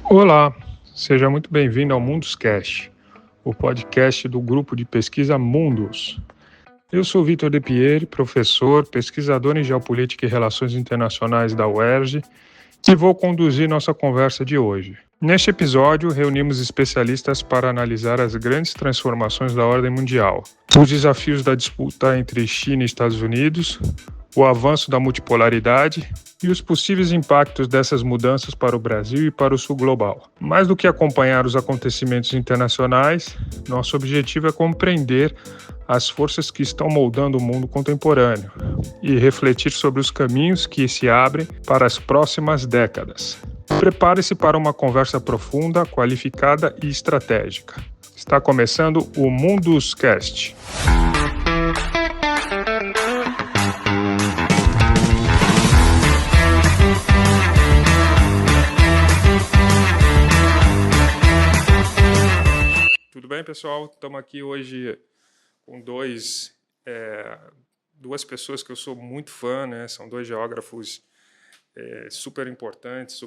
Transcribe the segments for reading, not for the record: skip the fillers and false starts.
Olá, seja muito bem-vindo ao Mundoscast, o podcast do grupo de pesquisa Mundus. Eu sou Vitor De Pieri, professor, pesquisador em Geopolítica e Relações Internacionais da UERJ, e vou conduzir nossa conversa de hoje. Neste episódio, reunimos especialistas para analisar as grandes transformações da ordem mundial, os desafios da disputa entre China e Estados Unidos, o avanço da multipolaridade e os possíveis impactos dessas mudanças para o Brasil e para o sul global. Mais do que acompanhar os acontecimentos internacionais, nosso objetivo é compreender as forças que estão moldando o mundo contemporâneo e refletir sobre os caminhos que se abrem para as próximas décadas. Prepare-se para uma conversa profunda, qualificada e estratégica. Está começando o Munduscast. Tudo bem, pessoal? Estamos aqui hoje com duas pessoas que eu sou muito fã, né? São dois geógrafos super importantes,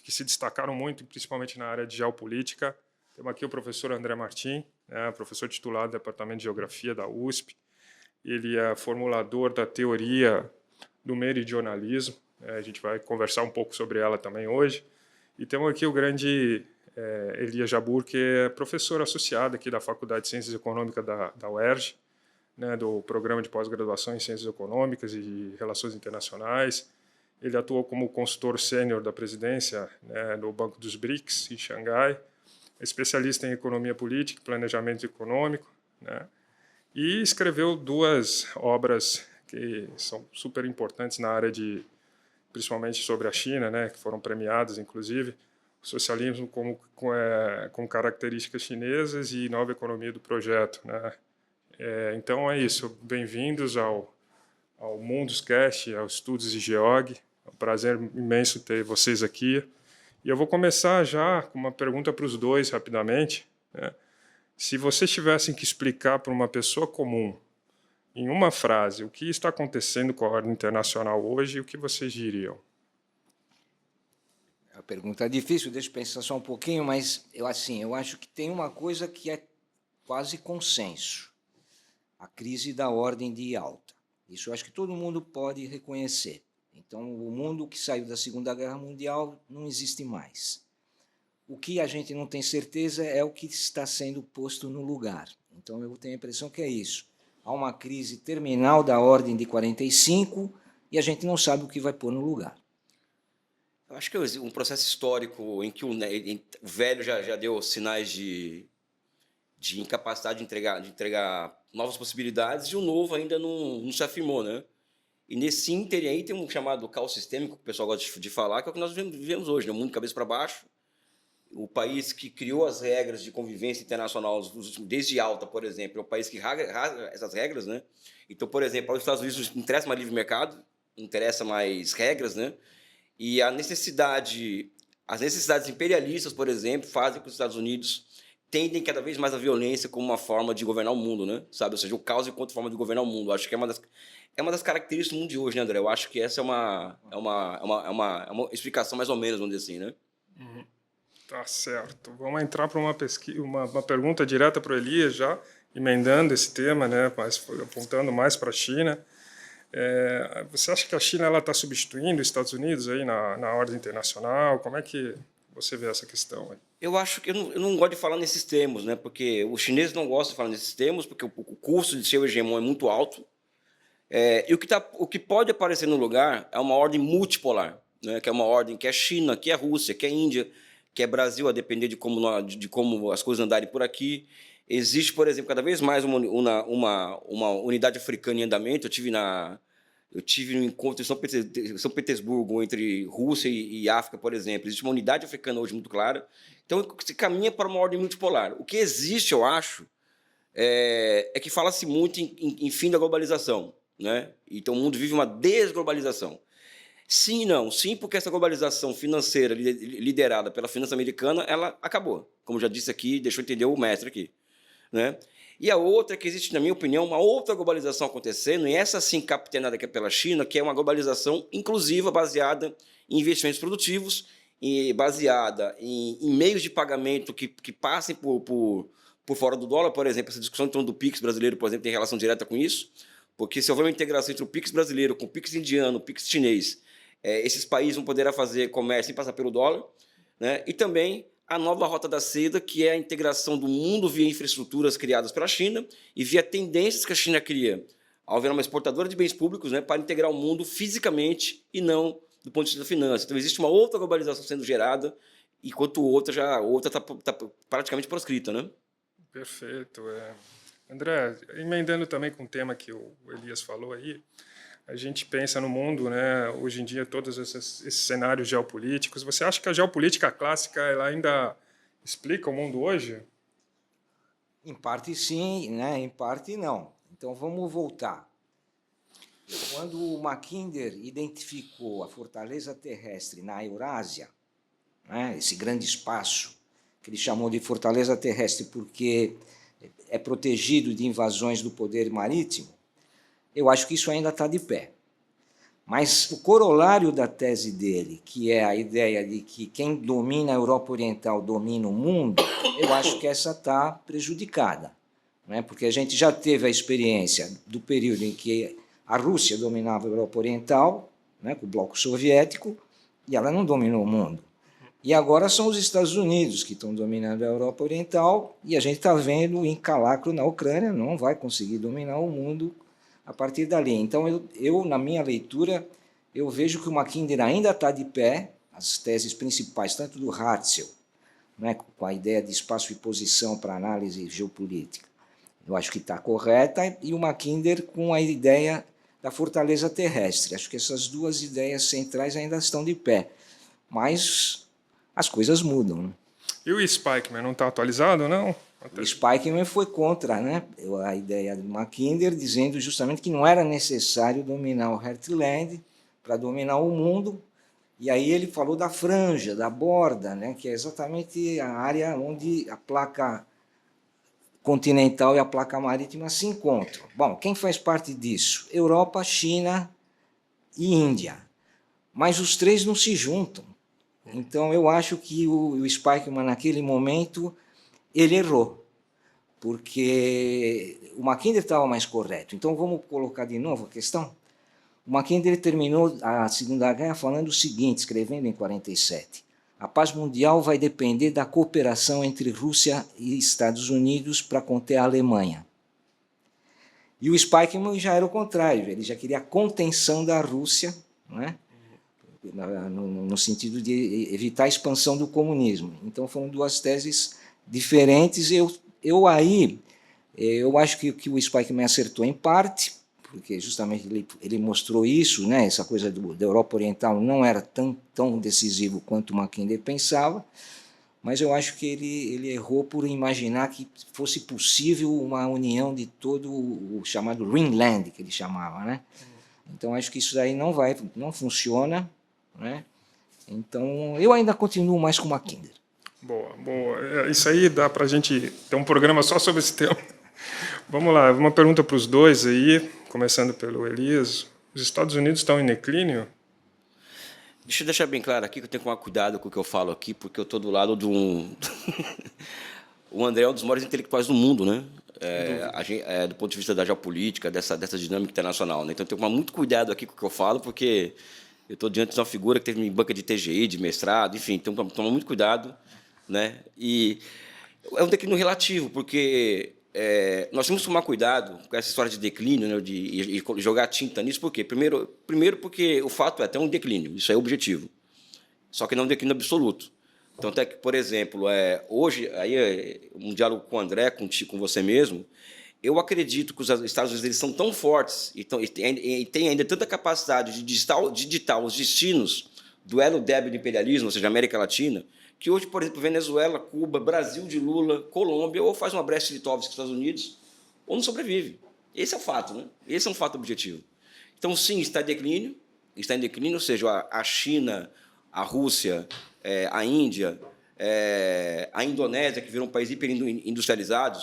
que se destacaram muito, principalmente na área de geopolítica. Temos aqui o professor André Martin, né? Professor titular do Departamento de Geografia da USP. Ele é formulador da teoria do meridionalismo. A gente vai conversar um pouco sobre ela também hoje. E temos aqui o grande Elia Jabbour, que é professor associado aqui da Faculdade de Ciências Econômicas da UERJ, né, do Programa de Pós-Graduação em Ciências Econômicas e Relações Internacionais. Ele atuou como consultor sênior da presidência, né, no Banco dos BRICS, em Xangai, é especialista em economia política e planejamento econômico, né, e escreveu duas obras que são super importantes na área principalmente sobre a China, né, que foram premiadas, inclusive, Socialismo com características chinesas e Nova Economia do Projeto, né? Então é isso. Bem-vindos ao Munduscast, aos Estudos de Geog. É um prazer imenso ter vocês aqui. E eu vou começar já com uma pergunta para os dois, rapidamente, né? Se vocês tivessem que explicar para uma pessoa comum, em uma frase, o que está acontecendo com a ordem internacional hoje, o que vocês diriam? A pergunta é difícil, deixa eu pensar só um pouquinho, mas eu acho que tem uma coisa que é quase consenso: a crise da ordem de alta. Isso eu acho que todo mundo pode reconhecer. Então, o mundo que saiu da Segunda Guerra Mundial não existe mais. O que a gente não tem certeza é o que está sendo posto no lugar. Então, eu tenho a impressão que é isso. Há uma crise terminal da ordem de 45 e a gente não sabe o que vai pôr no lugar. Eu acho que é um processo histórico em que o velho já deu sinais de incapacidade de entregar novas possibilidades e o novo ainda não se afirmou, né? E nesse ínterim aí tem um chamado caos sistêmico, que o pessoal gosta de falar, que é o que nós vivemos hoje, né? O mundo de cabeça para baixo. O país que criou as regras de convivência internacional desde alta, por exemplo, é o país que rasga essas regras, né? Então, por exemplo, aos Estados Unidos não interessa mais livre mercado, não interessa mais regras, né? E as necessidades imperialistas, por exemplo, fazem com que os Estados Unidos tendem cada vez mais a violência como uma forma de governar o mundo, né? Sabe? Ou seja, o caos enquanto forma de governar o mundo. Acho que é uma das características do mundo de hoje, né, André? Eu acho que essa é uma explicação mais ou menos, vamos dizer assim, né? Uhum. Tá certo. Vamos entrar para uma pergunta direta para o Elias, já emendando esse tema, né, mas apontando mais para a China. Você acha que a China está substituindo os Estados Unidos aí na ordem internacional? Como é que você vê essa questão aí? Eu acho que eu não gosto de falar nesses termos, né? Porque os chineses não gostam de falar nesses termos, porque o custo de ser o hegemon é muito alto. E o que pode aparecer no lugar é uma ordem multipolar, né? Que é uma ordem que é China, que é Rússia, que é Índia, que é Brasil, a depender de como as coisas andarem por aqui. Existe, por exemplo, cada vez mais uma unidade africana em andamento. Eu tive um encontro em São Petersburgo entre Rússia e África, por exemplo. Existe uma unidade africana hoje muito clara. Então, se caminha para uma ordem multipolar. O que existe, eu acho, é que fala-se muito em fim da globalização, né? Então, o mundo vive uma desglobalização. Sim e não. Sim, porque essa globalização financeira liderada pela finança americana, ela acabou. Como já disse aqui, deixou entender o mestre aqui, né? E a outra é que existe, na minha opinião, uma outra globalização acontecendo, e essa sim capitaneada aqui pela China, que é uma globalização inclusiva, baseada em investimentos produtivos, baseada em meios de pagamento que passem por fora do dólar, por exemplo, essa discussão em torno do PIX brasileiro, por exemplo, tem relação direta com isso, porque se houver uma integração entre o PIX brasileiro com o PIX indiano, o PIX chinês, esses países vão poder fazer comércio sem passar pelo dólar, né? E também a nova rota da seda, que é a integração do mundo via infraestruturas criadas pela China e via tendências que a China cria ao virar uma exportadora de bens públicos, né, para integrar o mundo fisicamente e não do ponto de vista da finança. Então, existe uma outra globalização sendo gerada, enquanto outra está praticamente proscrita, né? Perfeito. André, emendando também com o tema que o Elias falou aí, a gente pensa no mundo, né, hoje em dia, todos esses cenários geopolíticos. Você acha que a geopolítica clássica ela ainda explica o mundo hoje? Em parte sim, né? Em parte não. Então vamos voltar. Quando o Mackinder identificou a fortaleza terrestre na Eurásia, né, esse grande espaço, que ele chamou de fortaleza terrestre porque é protegido de invasões do poder marítimo, eu acho que isso ainda está de pé. Mas o corolário da tese dele, que é a ideia de que quem domina a Europa Oriental domina o mundo, eu acho que essa está prejudicada, né? Porque a gente já teve a experiência do período em que a Rússia dominava a Europa Oriental, né, com o bloco soviético, e ela não dominou o mundo. E agora são os Estados Unidos que estão dominando a Europa Oriental, e a gente está vendo o encalacro na Ucrânia, não vai conseguir dominar o mundo a partir dali. Então, eu na minha leitura, eu vejo que o Mackinder ainda está de pé, as teses principais, tanto do Hartzell, né, com a ideia de espaço e posição para análise geopolítica, eu acho que está correta, e o Mackinder com a ideia da fortaleza terrestre. Acho que essas duas ideias centrais ainda estão de pé, mas as coisas mudam, né? E o Spikeman não está atualizado, não? O Spikeman foi contra, né, a ideia do Mackinder, dizendo justamente que não era necessário dominar o Heartland para dominar o mundo. E aí ele falou da franja, da borda, né, que é exatamente a área onde a placa continental e a placa marítima se encontram. Bom, quem faz parte disso? Europa, China e Índia. Mas os três não se juntam. Então eu acho que o Spikeman, naquele momento, ele errou, porque o Mackinder estava mais correto. Então vamos colocar de novo a questão. O Mackinder terminou a Segunda Guerra falando o seguinte, escrevendo em 47: a paz mundial vai depender da cooperação entre Rússia e Estados Unidos para conter a Alemanha. E o Spikeman já era o contrário, ele já queria a contenção da Rússia, né? No sentido de evitar a expansão do comunismo. Então foram duas teses diferentes. Eu acho que o Spikeman acertou em parte, porque justamente ele mostrou isso, né? Essa coisa da Europa Oriental não era tão decisivo quanto o Mackinder pensava, mas eu acho que ele errou por imaginar que fosse possível uma união de todo o chamado Ringland, que ele chamava, né? Então acho que isso daí não funciona, né? Então eu ainda continuo mais com o Mackinder. Boa, boa. Isso aí dá para a gente ter um programa só sobre esse tema. Vamos lá, uma pergunta para os dois aí, começando pelo Elias. Os Estados Unidos estão em declínio? Deixa eu deixar bem claro aqui que eu tenho que tomar cuidado com o que eu falo aqui, porque eu estou do lado de um... O André é um dos maiores intelectuais do mundo, né? Do ponto de vista da geopolítica, dessa dinâmica internacional, né? Então, eu tenho que tomar muito cuidado aqui com o que eu falo, porque eu estou diante de uma figura que teve banca de TGI, de mestrado, enfim, então tomar muito cuidado, né? E é um declínio relativo, porque nós temos que tomar cuidado com essa história de declínio, né, de jogar tinta nisso. Por quê? Primeiro porque o fato é até um declínio, isso é objetivo, só que não é um declínio absoluto. Então, até que, por exemplo, hoje, aí, um diálogo com o André, com você mesmo, eu acredito que os Estados Unidos eles são tão fortes e têm ainda tanta capacidade de ditar os destinos do elo débil do imperialismo, ou seja, América Latina, que hoje, por exemplo, Venezuela, Cuba, Brasil de Lula, Colômbia, ou faz uma Brest-Litovsk com os Estados Unidos, ou não sobrevive. Esse é o fato, né? Esse é um fato objetivo. Então, sim, está em declínio, ou seja, a China, a Rússia, a Índia, a Indonésia, que virou um país hiperindustrializado.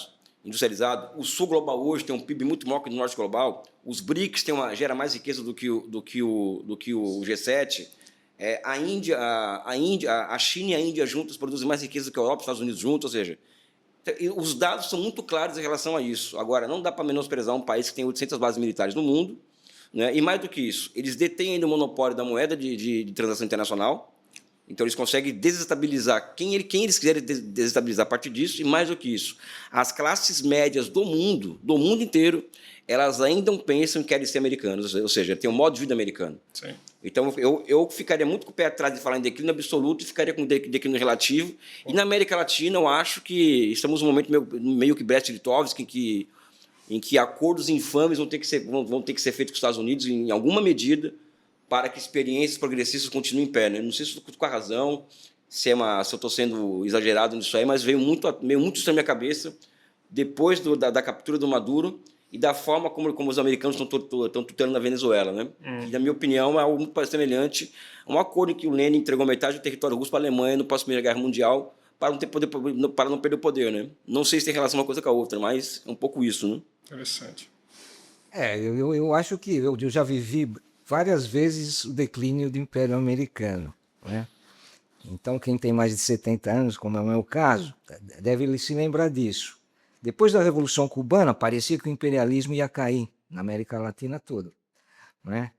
O Sul global hoje tem um PIB muito maior que o Norte global. Os BRICS gera mais riqueza do que o G7. A China e a Índia juntas produzem mais riqueza do que a Europa e os Estados Unidos juntos, ou seja, os dados são muito claros em relação a isso. Agora, não dá para menosprezar um país que tem 800 bases militares no mundo, né? E mais do que isso, eles detêm ainda o monopólio da moeda de transação internacional, então eles conseguem desestabilizar quem eles quiserem desestabilizar a partir disso, e mais do que isso, as classes médias do mundo inteiro, elas ainda pensam que querem ser americanos, ou seja, tem um modo de vida americano. Sim. Então, eu ficaria muito com o pé atrás de falar em declínio absoluto e ficaria com declínio relativo. E na América Latina, eu acho que estamos num momento meio que Brest-Litovsk, em que acordos infames vão ter que ser feitos com os Estados Unidos, em alguma medida, para que experiências progressistas continuem em pé. Né? Não sei se estou com a razão, se eu estou sendo exagerado nisso aí, mas veio muito isso na minha cabeça depois da captura do Maduro e da forma como os americanos estão tutelando na Venezuela. Né? E, na minha opinião, é algo muito semelhante a um acordo em que o Lenin entregou metade do território russo para a Alemanha no pós-Primeira Guerra Mundial para não perder o poder. Né? Não sei se tem relação uma coisa com a outra, mas é um pouco isso. Né? Interessante. Eu acho que eu já vivi várias vezes o declínio do Império Americano, né? Então, quem tem mais de 70 anos, como é o meu caso, deve se lembrar disso. Depois da Revolução Cubana, parecia que o imperialismo ia cair na América Latina toda, né?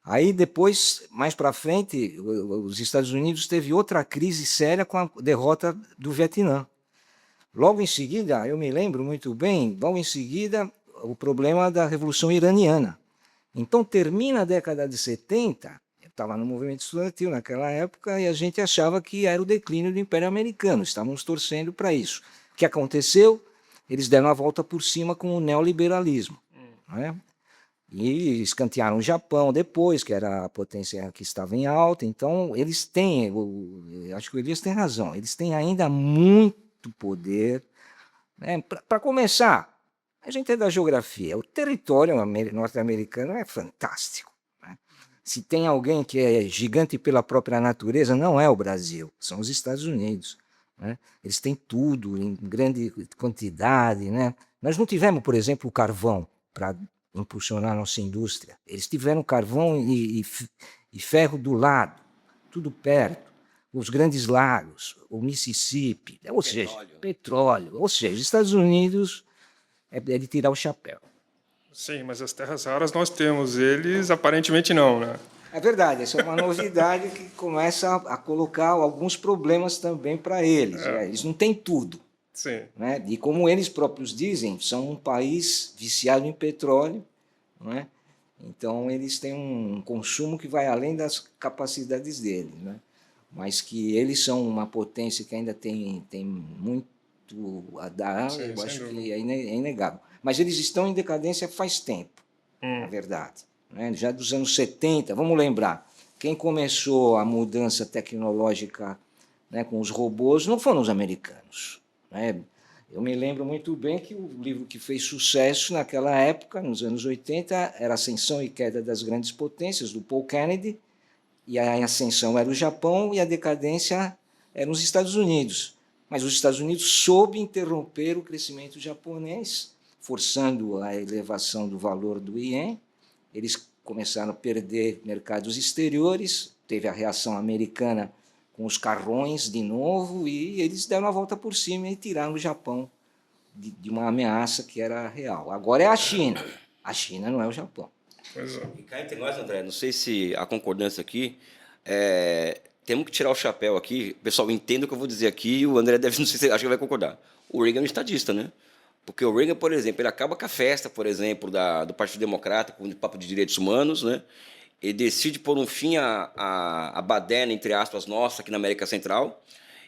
Aí depois, mais para frente, os Estados Unidos teve outra crise séria com a derrota do Vietnã. Logo em seguida, eu me lembro muito bem, logo em seguida, o problema da Revolução Iraniana. Então termina a década de 70, eu estava no movimento estudantil naquela época e a gente achava que era o declínio do Império Americano, estávamos torcendo para isso. O que aconteceu? Eles deram a volta por cima com o neoliberalismo, né? E escantearam o Japão depois, que era a potência que estava em alta. Então, eles têm, acho que o Elias tem razão, eles têm ainda muito poder. Né? Para começar, a gente é da geografia, o território norte-americano é fantástico. Né? Se tem alguém que é gigante pela própria natureza, não é o Brasil, são os Estados Unidos. Né? Eles têm tudo em grande quantidade. Né? Nós não tivemos, por exemplo, o carvão para impulsionar a nossa indústria. Eles tiveram carvão e ferro do lado, tudo perto. Os grandes lagos, o Mississippi, ou seja, petróleo. Ou seja, os Estados Unidos é de tirar o chapéu. Sim, mas as terras raras nós temos, eles aparentemente não, né? É verdade, essa é uma novidade que começa a colocar alguns problemas também para eles. Eles não têm tudo. Sim. Né? E como eles próprios dizem, são um país viciado em petróleo, né? Então eles têm um consumo que vai além das capacidades deles, né? Mas que eles são uma potência que ainda tem muito a dar, sim, eu acho dúvida. que é inegável. Mas eles estão em decadência faz tempo, na verdade. Né? Já dos anos 70, vamos lembrar, quem começou a mudança tecnológica, né, com os robôs não foram os americanos. Né? Eu me lembro muito bem que o livro que fez sucesso naquela época, nos anos 80, era Ascensão e Queda das Grandes Potências, do Paul Kennedy, e a ascensão era o Japão e a decadência eram os Estados Unidos. Mas os Estados Unidos soube interromper o crescimento japonês, forçando a elevação do valor do ien. Eles começaram a perder mercados exteriores, teve a reação americana com os carrões de novo, e eles deram a volta por cima e tiraram o Japão de uma ameaça que era real. Agora é a China não é o Japão. Pois é. E cá entre nós, André, não sei se a concordância aqui, temos que tirar o chapéu aqui, pessoal, entenda o que eu vou dizer aqui, e o André deve, não sei se acho que vai concordar. O Reagan é um estadista, né? Porque o Reagan, por exemplo, ele acaba com a festa, por exemplo, do Partido Democrata, com o papo de direitos humanos, né? Ele decide pôr um fim à baderna, entre aspas, nossa, aqui na América Central.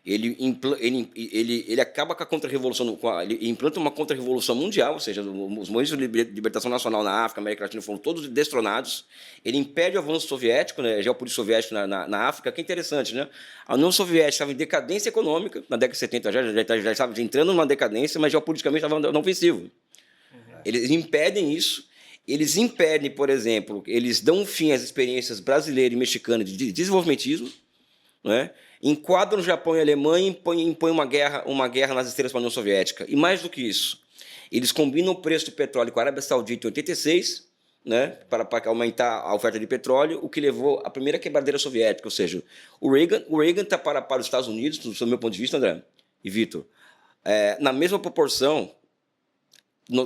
Ele acaba com a contra-revolução, ele implanta uma contra-revolução mundial, ou seja, os movimentos de libertação nacional na África, América Latina foram todos destronados. Ele impede o avanço soviético, né, geopolítico soviético na África, que é interessante, né? A União Soviética estava em decadência econômica, na década de 70 já estava entrando numa decadência, mas geopoliticamente estava não ofensivo. Eles impedem isso. Eles impedem, por exemplo, eles dão fim às experiências brasileiras e mexicanas de desenvolvimentismo, né? Enquadram o Japão e a Alemanha e impõem uma guerra nas estrelas para a União Soviética. E mais do que isso, eles combinam o preço do petróleo com a Arábia Saudita em 86, né, para aumentar a oferta de petróleo, o que levou à primeira quebradeira soviética. Ou seja, o Reagan está para os Estados Unidos, do meu ponto de vista, André e Vitor, na mesma proporção,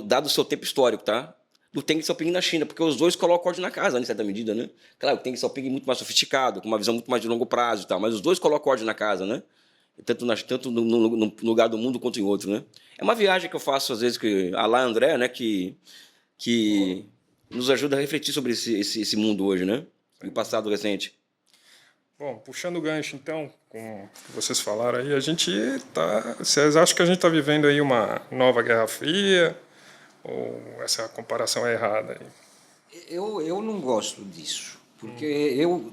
dado o seu tempo histórico, tá? Do Deng Xiaoping na China, porque os dois colocam ordem na casa, em certa medida, né? Claro, o Deng Xiaoping é muito mais sofisticado, com uma visão muito mais de longo prazo e tal, mas os dois colocam ordem na casa, né? Tanto no lugar do mundo quanto em outro, né? É uma viagem que eu faço, às vezes, a lá André, né? Que nos ajuda a refletir sobre esse mundo hoje, né? E o passado recente. Bom, puxando o gancho, então, com o que vocês falaram aí, vocês acham que a gente está vivendo aí uma nova Guerra Fria? Ou essa comparação é errada aí? Eu não gosto disso, porque eu,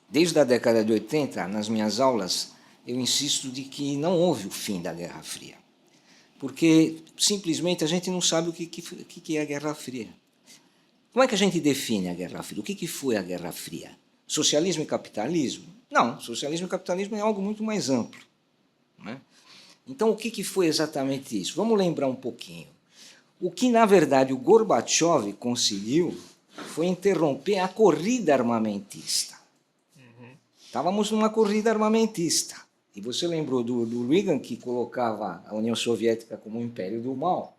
desde a década de 80, nas minhas aulas, eu insisto de que não houve o fim da Guerra Fria. Porque, simplesmente, a gente não sabe o que é a Guerra Fria. Como é que a gente define a Guerra Fria? O que foi a Guerra Fria? Socialismo e capitalismo? Não, socialismo e capitalismo é algo muito mais amplo, né? Então, o que foi exatamente isso? Vamos lembrar um pouquinho. O que, na verdade, o Gorbachev conseguiu foi interromper a corrida armamentista. Estávamos numa corrida armamentista. E você lembrou do Reagan, que colocava a União Soviética como o império do mal.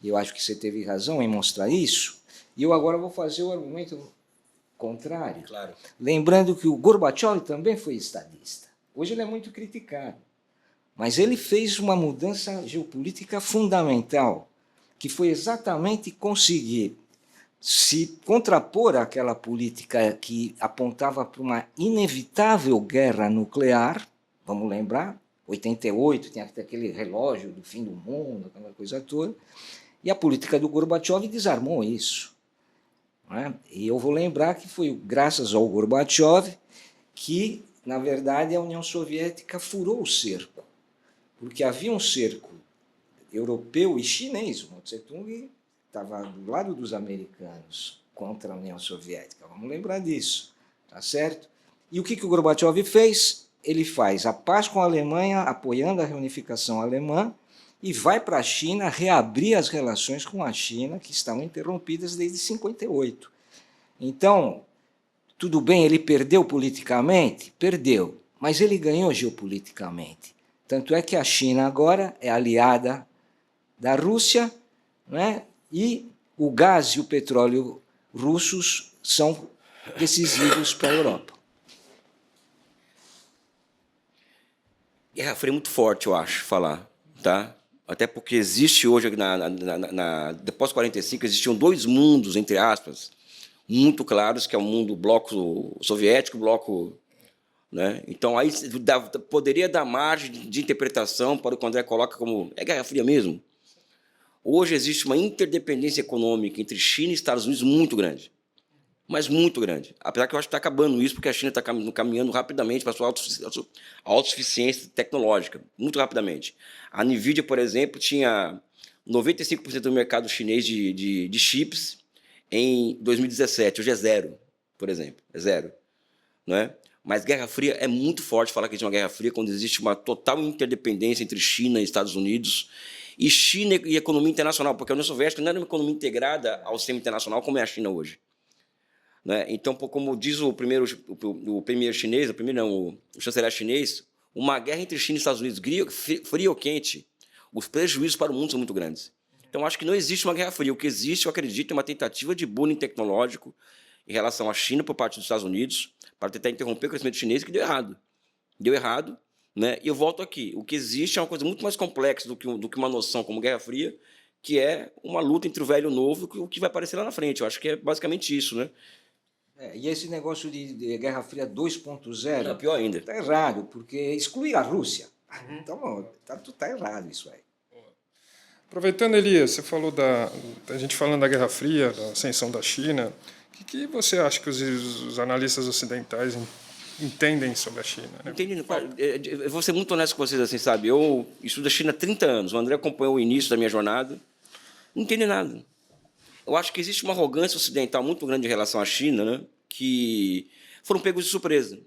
E eu acho que você teve razão em mostrar isso. E eu agora vou fazer o argumento contrário. Claro. Lembrando que o Gorbachev também foi estadista. Hoje ele é muito criticado. Mas ele fez uma mudança geopolítica fundamental, que foi exatamente conseguir se contrapor àquela política que apontava para uma inevitável guerra nuclear. Vamos lembrar, 88, tinha aquele relógio do fim do mundo, aquela coisa toda, e a política do Gorbachev desarmou isso, né? E eu vou lembrar que foi graças ao Gorbachev que, na verdade, a União Soviética furou o cerco, porque havia um cerco europeu e chinês. O Mao Tse-tung estava do lado dos americanos contra a União Soviética, vamos lembrar disso, tá certo? E o que o Gorbachev fez? Ele faz a paz com a Alemanha, apoiando a reunificação alemã, e vai para a China reabrir as relações com a China, que estavam interrompidas desde 58. Então, tudo bem, ele perdeu politicamente? Perdeu, mas ele ganhou geopoliticamente. Tanto é que a China agora é aliada da Rússia, né? E o gás e o petróleo russos são decisivos para a Europa. Guerra Fria é muito forte, eu acho, falar, tá? Até porque existe hoje, depois de 45, existiam dois mundos, entre aspas, muito claros, que é o mundo bloco soviético, bloco, né? Então, aí poderia dar margem de interpretação para o que o André coloca como Guerra Fria mesmo. Hoje existe uma interdependência econômica entre China e Estados Unidos muito grande, mas muito grande. Apesar que eu acho que está acabando isso, porque a China está caminhando rapidamente para a sua autossuficiência tecnológica, muito rapidamente. A NVIDIA, por exemplo, tinha 95% do mercado chinês de chips em 2017. Hoje é zero, por exemplo. É zero. Não é? Mas Guerra Fria é muito forte falar que existe uma Guerra Fria quando existe uma total interdependência entre China e Estados Unidos, e China e economia internacional, porque a União Soviética não era uma economia integrada ao sistema internacional como é a China hoje. Né? Então, como diz o primeiro chinês, o chanceler chinês, uma guerra entre China e Estados Unidos, fria ou quente, os prejuízos para o mundo são muito grandes. Então, acho que não existe uma guerra fria. O que existe, eu acredito, é uma tentativa de bullying tecnológico em relação à China por parte dos Estados Unidos, para tentar interromper o crescimento chinês, que deu errado. Deu errado, né? E eu volto aqui. O que existe é uma coisa muito mais complexa do que uma noção como Guerra Fria, que é uma luta entre o velho e o novo, o que vai aparecer lá na frente. Eu acho que é basicamente isso, né? E esse negócio de Guerra Fria 2.0... Não, pior ainda. Está errado, porque exclui a Rússia. Então, tá errado isso aí. Aproveitando, Elias, você falou a gente falando da Guerra Fria, da ascensão da China, o que você acha que os analistas ocidentais entendem sobre a China? Né? Eu vou ser muito honesto com vocês, assim, sabe? Eu estudo a China há 30 anos. O André acompanhou o início da minha jornada. Não entende nada. Eu acho que existe uma arrogância ocidental muito grande em relação à China, né? Que foram pegos de surpresa.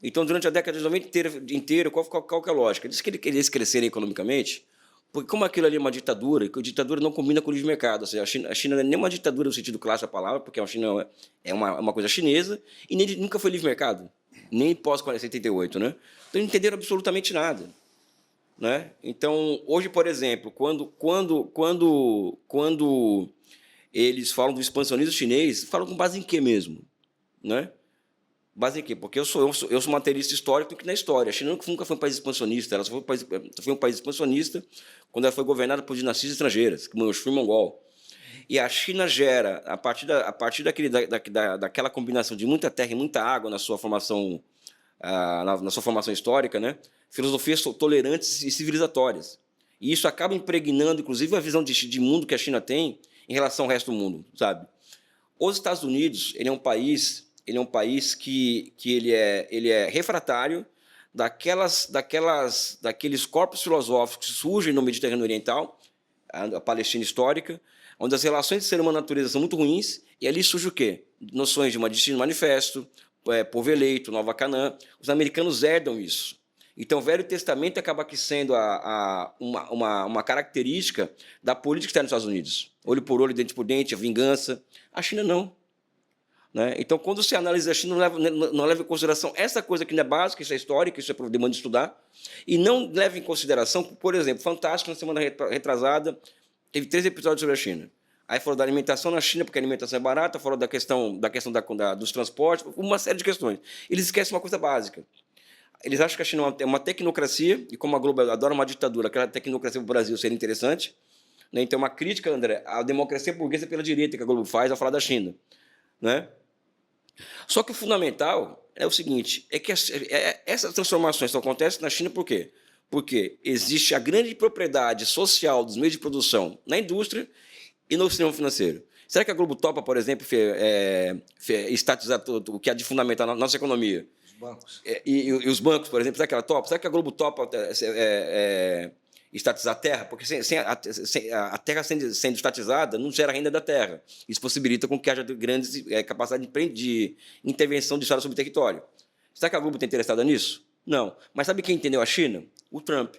Então, durante a década de 90 inteira, qual que é a lógica? Diz que eles quererem crescerem economicamente Porque como aquilo ali é uma ditadura, e que a ditadura não combina com o livre mercado, ou seja, a China não é nem uma ditadura no sentido clássico da palavra, porque a China é uma coisa chinesa, e nem, nunca foi livre mercado, nem pós-78, né? Então não entenderam absolutamente nada. Né? Então, hoje, por exemplo, quando eles falam do expansionismo chinês, falam com base em quê mesmo? Né? Base em quê? Porque eu sou materialista histórico que na história. A China nunca foi um país expansionista, ela só foi um país expansionista quando ela foi governada por dinastias estrangeiras, como o Shui Mongol. E a China gera, a partir daquela combinação de muita terra e muita água na sua formação, na sua formação histórica, né? Filosofias tolerantes e civilizatórias. E isso acaba impregnando, inclusive, a visão de mundo que a China tem em relação ao resto do mundo, sabe? Os Estados Unidos, ele é um país que ele é refratário daqueles corpos filosóficos que surgem no Mediterrâneo Oriental, a Palestina histórica, onde as relações de ser humano e natureza são muito ruins, e ali surge o quê? Noções de uma destino manifesto, povo eleito, Nova Canaã. Os americanos herdam isso. Então, o Velho Testamento acaba aqui sendo uma característica da política externa dos Estados Unidos. Olho por olho, dente por dente, a vingança. A China não. Né? Então, quando você analisa a China, não leva em consideração essa coisa que não é básica, isso é histórica, isso é por demanda de estudar, e não leva em consideração, por exemplo, Fantástico, na semana retrasada, teve 3 episódios sobre a China. Aí falou da alimentação na China, porque a alimentação é barata, falou da questão dos transportes, uma série de questões. Eles esquecem uma coisa básica. Eles acham que a China é uma tecnocracia, e como a Globo adora uma ditadura, aquela tecnocracia para o Brasil seria interessante. Né? Então, uma crítica, André, à democracia burguesa pela direita que a Globo faz ao falar da China. Né? Só que o fundamental é o seguinte, é que essas transformações só acontecem na China por quê? Porque existe a grande propriedade social dos meios de produção na indústria e no sistema financeiro. Será que a Globo topa, por exemplo, estatizar o que há de fundamental na nossa economia? Bancos. E os bancos, por exemplo, será que ela topa? Será que a Globo topa estatizar a terra? Porque sem a terra sendo estatizada, não gera renda da terra. Isso possibilita com que haja grandes capacidade de intervenção do Estado sobre o território. Será que a Globo está interessada nisso? Não. Mas sabe quem entendeu a China? O Trump.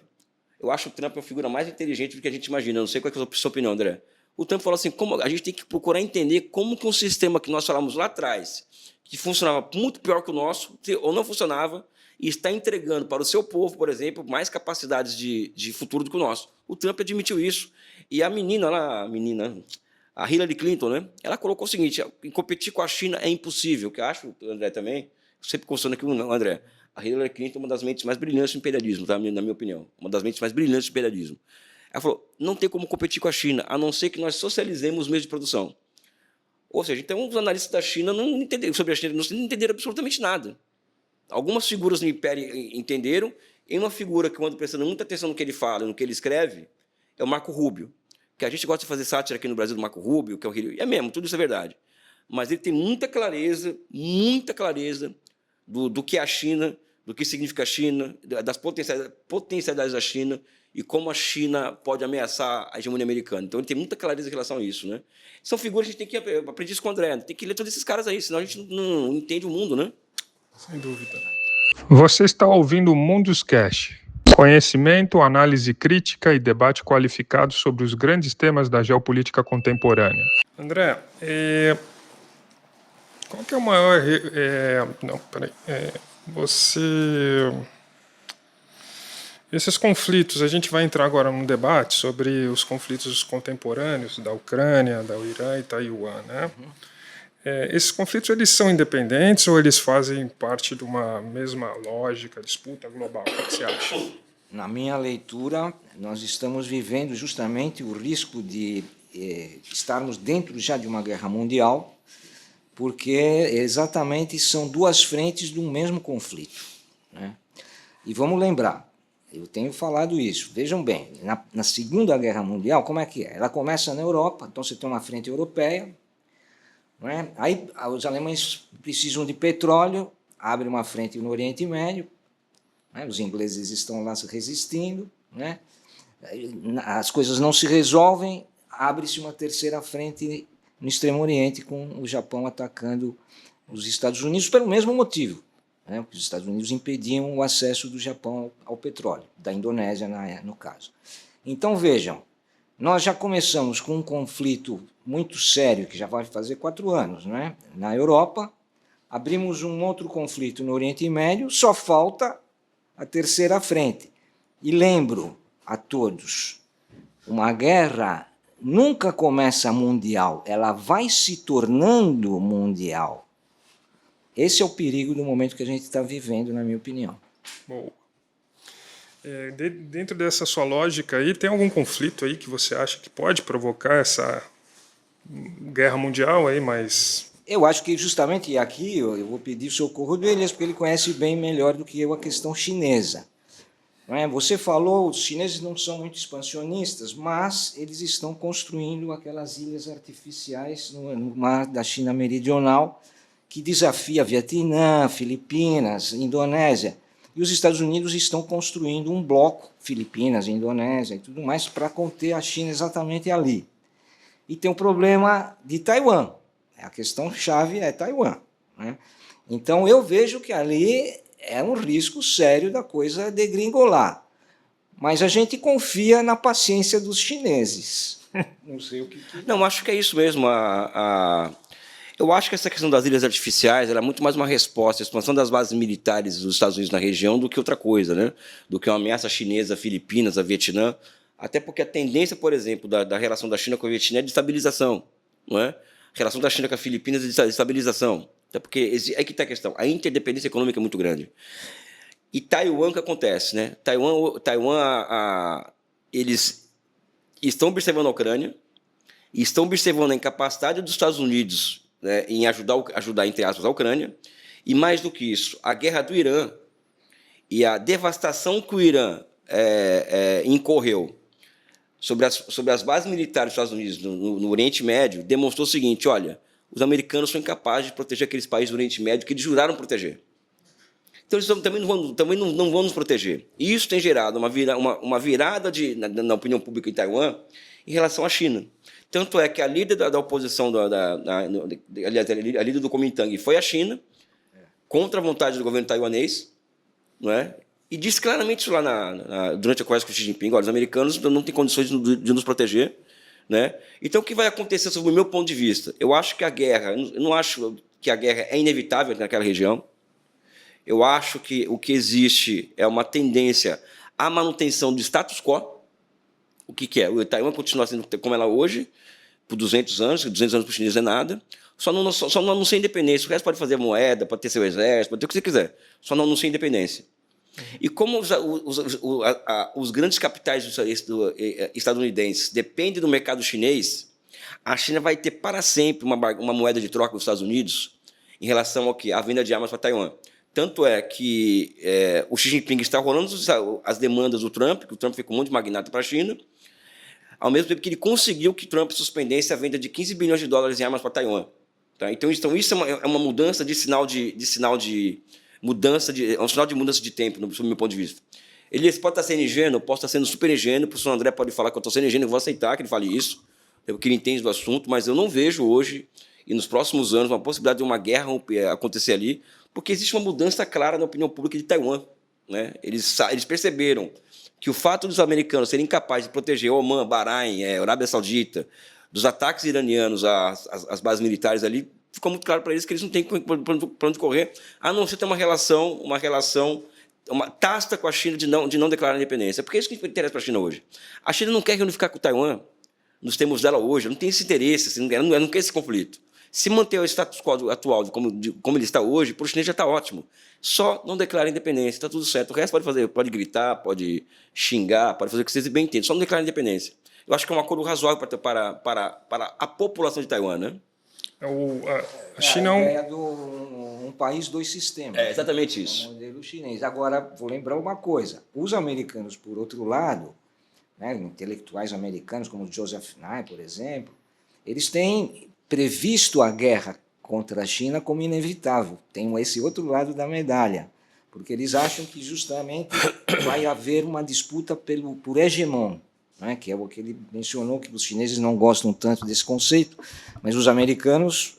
Eu acho o Trump uma figura mais inteligente do que a gente imagina. Eu não sei qual é a sua opinião, André. O Trump falou assim, como a gente tem que procurar entender como que um sistema que nós falamos lá atrás, que funcionava muito pior que o nosso, ou não funcionava, e está entregando para o seu povo, por exemplo, mais capacidades de futuro do que o nosso. O Trump admitiu isso. E a a Hillary Clinton, né, ela colocou o seguinte, competir com a China é impossível, que eu acho, André, também, sempre constando aqui, André, a Hillary Clinton é uma das mentes mais brilhantes do imperialismo, tá, na minha opinião, uma das mentes mais brilhantes do imperialismo. Ela falou, não tem como competir com a China, a não ser que nós socializemos os meios de produção. Ou seja, então os analistas da China não entenderam sobre a China, não entenderam absolutamente nada. Algumas figuras no Império entenderam, e uma figura que eu ando prestando muita atenção no que ele fala, no que ele escreve, é o Marco Rubio. Que a gente gosta de fazer sátira aqui no Brasil do Marco Rubio, que é o Rio. É mesmo, tudo isso é verdade. Mas ele tem muita clareza do que é a China, do que significa a China, das potencialidades da China e como a China pode ameaçar a hegemonia americana. Então, ele tem muita clareza em relação a isso. Né? São figuras que a gente tem que aprender isso com o André, tem que ler todos esses caras aí, senão a gente não entende o mundo, né? Sem dúvida. Você está ouvindo o Munduscast. Conhecimento, análise crítica e debate qualificado sobre os grandes temas da geopolítica contemporânea. André, qual que é o maior... Esses conflitos, a gente vai entrar agora num debate sobre os conflitos contemporâneos da Ucrânia, da Irã e Taiwan, né? Esses conflitos, eles são independentes ou eles fazem parte de uma mesma lógica, disputa global? O que você acha? Na minha leitura, nós estamos vivendo justamente o risco de estarmos dentro já de uma guerra mundial, porque exatamente são duas frentes de um mesmo conflito. Né? E vamos lembrar, eu tenho falado isso, vejam bem, na Segunda Guerra Mundial, como é que é? Ela começa na Europa, então você tem uma frente europeia, não é? Aí os alemães precisam de petróleo, abre uma frente no Oriente Médio, né? Os ingleses estão lá resistindo, né? As coisas não se resolvem, abre-se uma terceira frente no Extremo Oriente, com o Japão atacando os Estados Unidos pelo mesmo motivo, né? Porque os Estados Unidos impediam o acesso do Japão ao petróleo, da Indonésia no caso. Então, vejam, nós já começamos com um conflito muito sério, que já vai fazer 4 anos, né? Na Europa, abrimos um outro conflito no Oriente Médio, só falta a terceira frente. E lembro a todos, uma guerra nunca começa mundial, ela vai se tornando mundial. Esse é o perigo do momento que a gente está vivendo, na minha opinião. Bom, dentro dessa sua lógica aí, tem algum conflito aí que você acha que pode provocar essa guerra mundial aí, mas... Eu acho que justamente aqui eu vou pedir o socorro do Elias, porque ele conhece bem melhor do que eu a questão chinesa. Não é? Você falou, os chineses não são muito expansionistas, mas eles estão construindo aquelas ilhas artificiais no mar da China Meridional, que desafia Vietnã, Filipinas, Indonésia. E os Estados Unidos estão construindo um bloco, Filipinas, Indonésia e tudo mais, para conter a China exatamente ali. E tem o problema de Taiwan. A questão chave é Taiwan, né? Então, eu vejo que ali é um risco sério da coisa degringolar. Mas a gente confia na paciência dos chineses. Não sei o que... Não, acho que é isso mesmo. Eu acho que essa questão das ilhas artificiais ela é muito mais uma resposta à expansão das bases militares dos Estados Unidos na região do que outra coisa, né? Do que uma ameaça chinesa, Filipinas, a Vietnã. Até porque a tendência, por exemplo, da relação da China com a Vietnã é de estabilização, não é? A relação da China com a Filipinas é de estabilização. Até porque é que está a questão. A interdependência econômica é muito grande. E Taiwan, o que acontece, né? Eles estão observando a Ucrânia e estão observando a incapacidade dos Estados Unidos, né, em ajudar, entre aspas, a Ucrânia. E mais do que isso, a guerra do Irã e a devastação que o Irã incorreu sobre as bases militares dos Estados Unidos no Oriente Médio demonstrou o seguinte: olha, os americanos são incapazes de proteger aqueles países do Oriente Médio que eles juraram proteger. Então, eles também não vão nos proteger. E isso tem gerado uma virada na opinião pública em Taiwan em relação à China. Tanto é que a líder da oposição, aliás, a líder do Kuomintang foi a China, contra a vontade do governo taiwanês, não é? E disse claramente isso lá durante a conversa com o Xi Jinping: olha, os americanos não têm condições de nos proteger, né? Então, o que vai acontecer, sob o meu ponto de vista? Eu acho que eu não acho que a guerra é inevitável naquela região. Eu acho que o que existe é uma tendência à manutenção do status quo. O que é? O Taiwan continua sendo como ela é hoje, por 200 anos, 200 anos para os chineses é nada, só não anuncia independência. O resto pode fazer moeda, pode ter seu exército, pode ter o que você quiser, só não anuncia independência. E como os grandes capitais estadunidenses dependem do mercado chinês, a China vai ter para sempre uma moeda de troca dos Estados Unidos em relação ao que? A venda de armas para Taiwan. Tanto é que o Xi Jinping está rolando as demandas do Trump, que o Trump ficou muito magnata para a China, ao mesmo tempo que ele conseguiu que Trump suspendesse a venda de 15 bilhões de dólares em armas para Taiwan. Tá? Então, isso é uma mudança de sinal de mudança é um sinal de mudança de tempo, sob o meu ponto de vista. Ele pode estar sendo ingênuo, posso estar sendo super ingênuo, o professor André pode falar que eu estou sendo ingênuo, eu vou aceitar que ele fale isso, porque ele entende do assunto, mas eu não vejo hoje, e nos próximos anos, uma possibilidade de uma guerra acontecer ali, porque existe uma mudança clara na opinião pública de Taiwan, né? Eles perceberam que o fato dos americanos serem incapazes de proteger Omã, Bahrein, Arábia Saudita, dos ataques iranianos às bases militares ali, ficou muito claro para eles que eles não têm para onde correr, a não ser ter uma relação tácita com a China de não declarar a independência. Porque é isso que interessa para a China hoje. A China não quer reunificar com o Taiwan nos termos dela hoje, não tem esse interesse, ela não quer esse conflito. Se manter o status quo atual como ele está hoje, para o chinês já está ótimo. Só não declara independência, está tudo certo. O resto pode gritar, pode xingar, pode fazer o que vocês bem entendem, só não declara independência. Eu acho que é um acordo razoável para a população de Taiwan, né? A China é a ideia de um país, 2 sistemas. É exatamente isso. O modelo chinês. Agora, vou lembrar uma coisa. Os americanos, por outro lado, né, intelectuais americanos, como Joseph Nye, por exemplo, eles têm previsto a guerra contra a China como inevitável. Tem esse outro lado da medalha, porque eles acham que justamente vai haver uma disputa por hegemon, né, que é o que ele mencionou, que os chineses não gostam tanto desse conceito, mas os americanos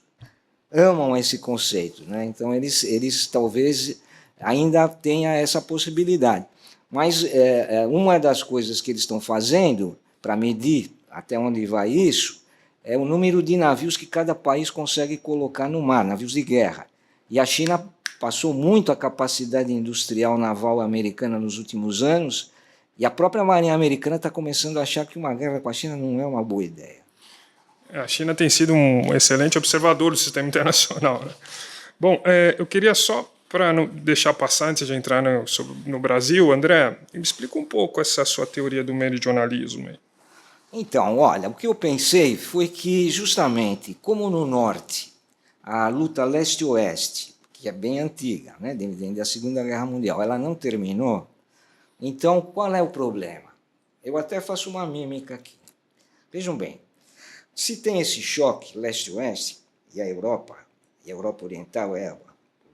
amam esse conceito, né? Então, eles talvez ainda tenham essa possibilidade. Mas uma das coisas que eles estão fazendo para medir até onde vai isso é o número de navios que cada país consegue colocar no mar, navios de guerra. E a China passou muito a capacidade industrial naval americana nos últimos anos, e a própria Marinha Americana está começando a achar que uma guerra com a China não é uma boa ideia. A China tem sido um excelente observador do sistema internacional, né? Bom, eu queria só, para não deixar passar antes de entrar no Brasil, André, me explica um pouco essa sua teoria do meridionalismo aí. Então, olha, o que eu pensei foi que, justamente, como no Norte, a luta leste-oeste, que é bem antiga, né, desde a Segunda Guerra Mundial, ela não terminou, então qual é o problema? Eu até faço uma mímica aqui. Vejam bem, se tem esse choque leste-oeste, e a Europa Oriental é o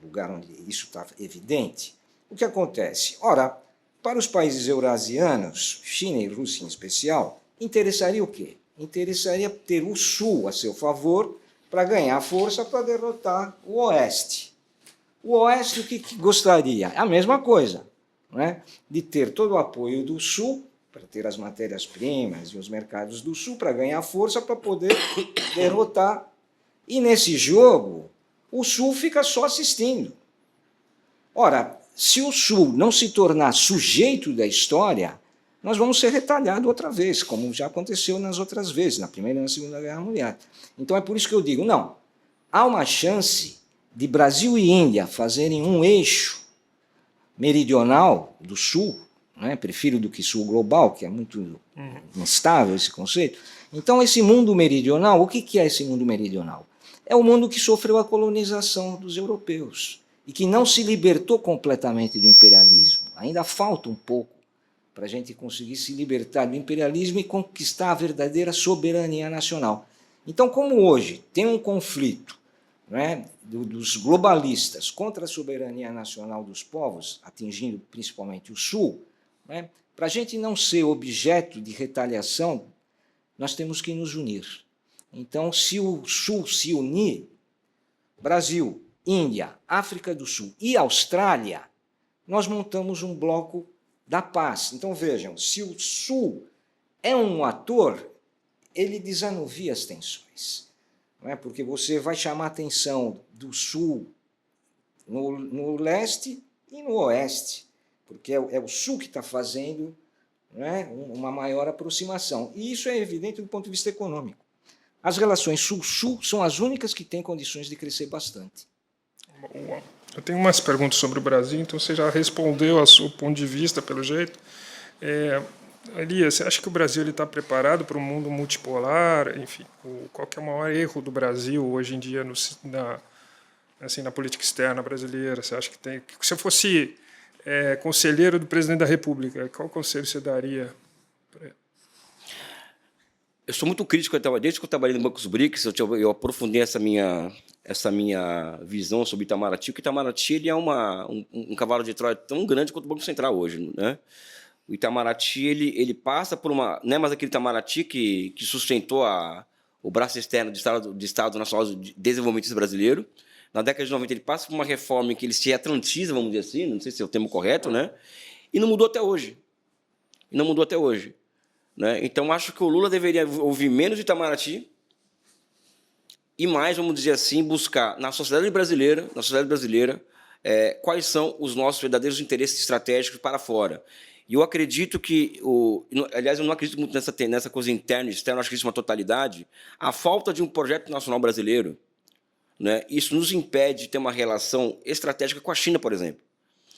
lugar onde isso está evidente, o que acontece? Ora, para os países eurasianos, China e Rússia em especial, interessaria o quê? Interessaria ter o Sul a seu favor para ganhar força para derrotar o Oeste. O Oeste, o que gostaria? A mesma coisa, não é? De ter todo o apoio do Sul, para ter as matérias-primas e os mercados do Sul, para ganhar força para poder derrotar. E nesse jogo, o Sul fica só assistindo. Ora, se o Sul não se tornar sujeito da história, nós vamos ser retalhados outra vez, como já aconteceu nas outras vezes, na Primeira e na Segunda Guerra Mundial. Então é por isso que eu digo, não, há uma chance de Brasil e Índia fazerem um eixo meridional do Sul, né? Prefiro do que Sul global, que é muito instável esse conceito. Então esse mundo meridional, o que é esse mundo meridional? É o mundo que sofreu a colonização dos europeus e que não se libertou completamente do imperialismo. Ainda falta um pouco para a gente conseguir se libertar do imperialismo e conquistar a verdadeira soberania nacional. Então, como hoje tem um conflito, né, dos globalistas contra a soberania nacional dos povos, atingindo principalmente o Sul, né, para a gente não ser objeto de retaliação, nós temos que nos unir. Então, se o Sul se unir, Brasil, Índia, África do Sul e Austrália, nós montamos um bloco da paz. Então, vejam, se o Sul é um ator, ele desanuvia as tensões, não é? Porque você vai chamar a atenção do Sul no leste e no oeste, porque é o Sul que está fazendo, não é, uma maior aproximação. E isso é evidente do ponto de vista econômico. As relações Sul-Sul são as únicas que têm condições de crescer bastante. Eu tenho umas perguntas sobre o Brasil, então você já respondeu a seu ponto de vista, pelo jeito. Elias, você acha que o Brasil está preparado para um mundo multipolar? Enfim, qual que é o maior erro do Brasil hoje em dia na política externa brasileira? Você acha que tem? Se eu fosse conselheiro do presidente da República, qual conselho você daria para ele? Eu sou muito crítico, desde que eu trabalhei no Banco dos BRICS, eu aprofundei essa minha visão sobre Itamaraty. O Itamaraty ele é um cavalo de Troia tão grande quanto o Banco Central hoje, né? O Itamaraty ele passa por uma... Não é mais aquele Itamaraty que sustentou o braço externo do Estado Nacional de Desenvolvimento Brasileiro. Na década de 90, ele passa por uma reforma em que ele se atlantiza, vamos dizer assim, não sei se é o termo correto, né? E não mudou até hoje. Né? Então, acho que o Lula deveria ouvir menos de Itamaraty e mais, vamos dizer assim, buscar na sociedade brasileira, quais são os nossos verdadeiros interesses estratégicos para fora. E eu acredito que, aliás, eu não acredito muito nessa coisa interna e externa, acho que isso é uma totalidade, a falta de um projeto nacional brasileiro, né? Isso nos impede de ter uma relação estratégica com a China, por exemplo.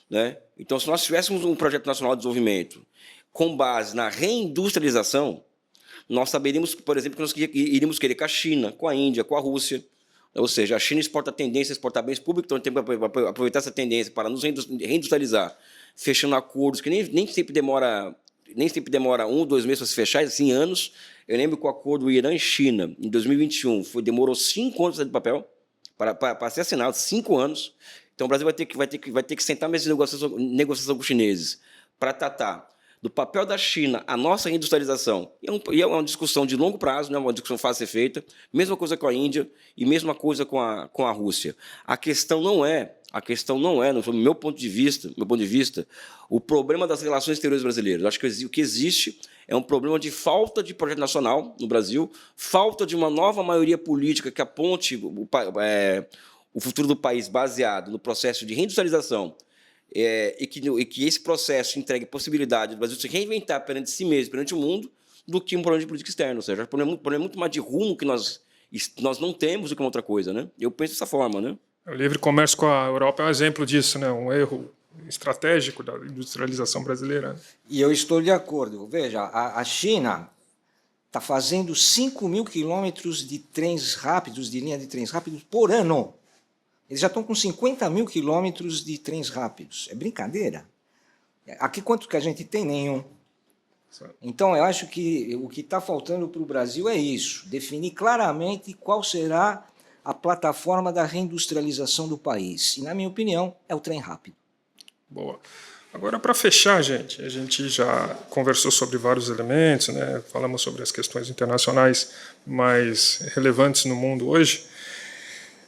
Né? Então, se nós tivéssemos um projeto nacional de desenvolvimento com base na reindustrialização, nós saberíamos, por exemplo, que nós iríamos querer com a China, com a Índia, com a Rússia. Ou seja, a China exporta tendência a exportar bens públicos, então tem que aproveitar essa tendência para nos reindustrializar, fechando acordos que nem sempre demora 1 ou 2 meses para se fechar, assim, anos. Eu lembro que o acordo Irã e China, em 2021, demorou 5 anos para sair do papel, para ser assinado, 5 anos. Então, o Brasil vai ter que sentar nessa negociação com os chineses para tratar do papel da China, a nossa industrialização, e é uma discussão de longo prazo, não é uma discussão fácil de ser feita, mesma coisa com a Índia e mesma coisa com a Rússia. A questão não é, do meu ponto de vista, o problema das relações exteriores brasileiras. Eu acho que o que existe é um problema de falta de projeto nacional no Brasil, falta de uma nova maioria política que aponte o futuro do país baseado no processo de reindustrialização, e que esse processo entregue possibilidade do Brasil se reinventar perante si mesmo, perante o mundo, do que um problema de política externa. Ou seja, um problema muito mais de rumo que nós não temos do que uma outra coisa. Né? Eu penso dessa forma. Né? O livre comércio com a Europa é um exemplo disso, né? Um erro estratégico da industrialização brasileira. E eu estou de acordo. Veja, a China está fazendo 5.000 quilômetros de trens rápidos, de linha de trens rápidos, por ano. Eles já estão com 50.000 quilômetros de trens rápidos. É brincadeira. Aqui, quanto que a gente tem? Nenhum. Então, eu acho que o que está faltando para o Brasil é isso, definir claramente qual será a plataforma da reindustrialização do país. E, na minha opinião, é o trem rápido. Boa. Agora, para fechar, a gente já conversou sobre vários elementos, né? Falamos sobre as questões internacionais mais relevantes no mundo hoje.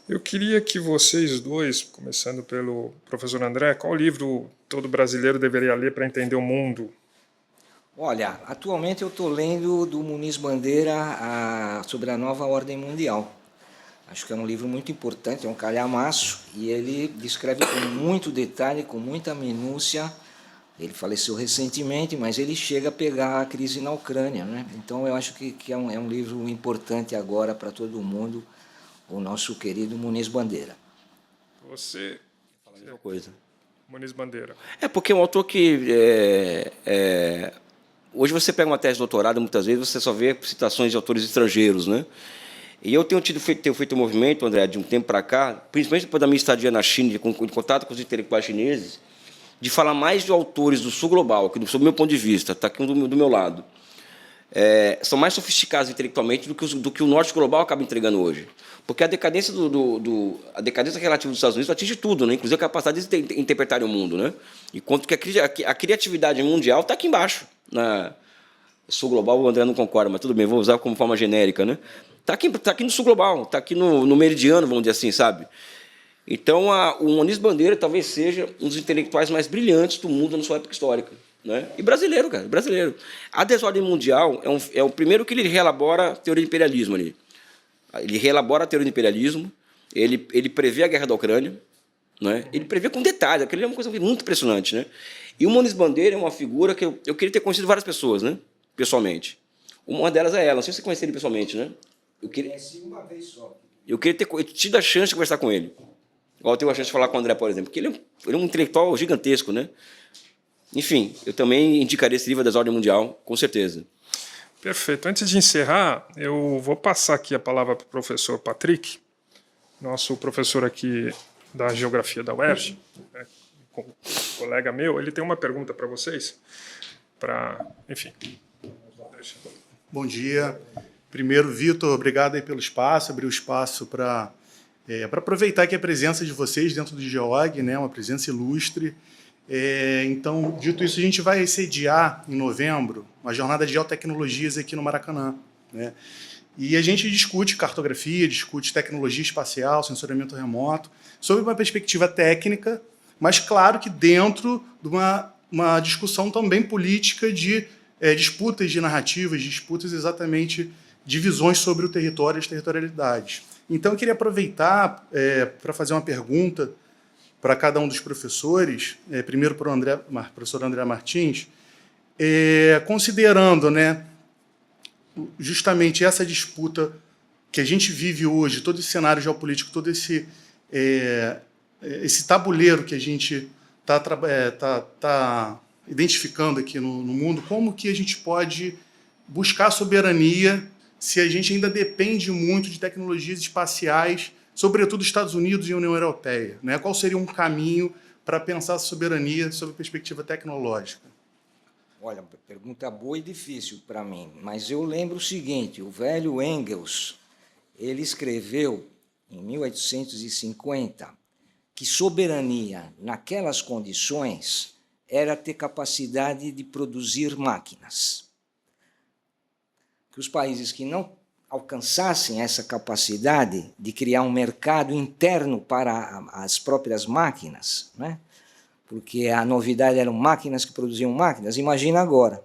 Eu queria que vocês dois, começando pelo professor André, qual livro todo brasileiro deveria ler para entender o mundo? Olha, atualmente eu estou lendo do Muniz Bandeira sobre a nova ordem mundial. Acho que é um livro muito importante, é um calhamaço, e ele descreve com muito detalhe, com muita minúcia. Ele faleceu recentemente, mas ele chega a pegar a crise na Ucrânia, né? Então eu acho que é um livro importante agora para todo mundo, o nosso querido Muniz Bandeira. Você... Fala a mesma coisa. Muniz Bandeira. Porque é um autor que... Hoje você pega uma tese de doutorado, muitas vezes você só vê citações de autores estrangeiros, né? E eu tenho feito um movimento, André, de um tempo para cá, principalmente depois da minha estadia na China, em contato com os intelectuais chineses, de falar mais de autores do sul global, que, sob o meu ponto de vista, está aqui do meu lado, são mais sofisticados intelectualmente do que o norte global acaba entregando hoje. Porque a decadência a decadência relativa dos Estados Unidos atinge tudo, né? Inclusive a capacidade de interpretar o mundo. Né? Enquanto que a criatividade mundial está aqui embaixo. Na sul global, o André não concorda, mas tudo bem, vou usar como forma genérica. Né? Está aqui no sul global, está aqui no meridiano, vamos dizer assim, sabe? Então, o Muniz Bandeira talvez seja um dos intelectuais mais brilhantes do mundo na sua época histórica. Né? E brasileiro, cara, brasileiro. A desordem mundial é o primeiro que ele reelabora a teoria do imperialismo ali. Ele reelabora a teoria do imperialismo, ele prevê a guerra da Ucrânia, né? Ele prevê com detalhes, aquilo é uma coisa muito impressionante. Né? E o Muniz Bandeira é uma figura que eu queria ter conhecido várias pessoas, né? Pessoalmente. Uma delas é ela, não sei se você conhece ele pessoalmente, né? Conheci uma vez só. Eu queria ter tido a chance de conversar com ele. Igual eu tive a chance de falar com o André, por exemplo, porque ele é um intelectual gigantesco, né? Enfim, eu também indicaria esse livro, A Desordem Mundial, com certeza. Perfeito. Antes de encerrar, eu vou passar aqui a palavra para o professor Patrick, nosso professor aqui da Geografia da UERJ, né, colega meu. Ele tem uma pergunta para vocês, enfim. Bom dia. Primeiro, Vitor, obrigado aí pelo espaço, abrir o espaço para aproveitar aqui a presença de vocês dentro do GEOG, né, uma presença ilustre. Então, dito isso, a gente vai sediar em novembro uma jornada de geotecnologias aqui no Maracanã. Né? E a gente discute cartografia, discute tecnologia espacial, sensoriamento remoto, sob uma perspectiva técnica, mas claro que dentro de uma discussão também política de disputas de narrativas, disputas exatamente de visões sobre o território e as territorialidades. Então, eu queria aproveitar para fazer uma pergunta para cada um dos professores, primeiro para o professor André Martins, considerando, né, justamente essa disputa que a gente vive hoje, todo esse cenário geopolítico, todo esse tabuleiro que a gente está identificando aqui no mundo, como que a gente pode buscar soberania se a gente ainda depende muito de tecnologias espaciais, sobretudo Estados Unidos e União Europeia, né? Qual seria um caminho para pensar a soberania sob a perspectiva tecnológica? Olha, pergunta boa e difícil para mim, mas eu lembro o seguinte, o velho Engels, ele escreveu em 1850 que soberania naquelas condições era ter capacidade de produzir máquinas. Que os países que não alcançassem essa capacidade de criar um mercado interno para as próprias máquinas, né? Porque a novidade eram máquinas que produziam máquinas, imagina agora.